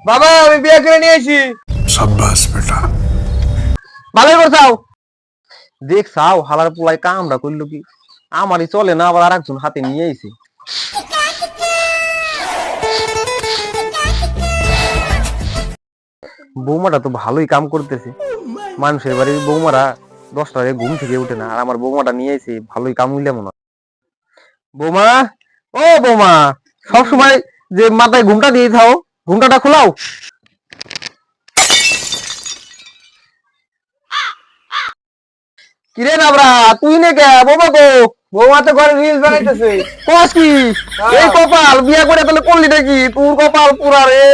বাবা আমি বিয়ে করে নিয়ে আইছি। शाबाश बेटा। ভালোই করছাও। দেখছাও হালার পোলাই কামড়া করলো কি, আমারই চলে না আবার আরেকজন হাতে নিয়ে আইছে। বৌমাটা তো ভালোই কাম করতেছে। মানুষের বাড়ির বৌমারা 10টায় ঘুম থেকে উঠে না, আর আমার বৌমাটা নিয়ে আইছে, ভালোই কাম হইলে মনে হয়। বৌমা, ও বৌমা, সবসময় যে মাথায় ঘুমটা দিয়ে থাও, ঘুমটাটা খোলাও। কিরে নাবরা, তুই নে কে? বৌমা গো, বৌমা তো ঘরে রিলস বানাইতেছে। কস কি? এই কপাল, বিয়া করে তাহলে করলি নাকি? তোর কপাল পুরা রে।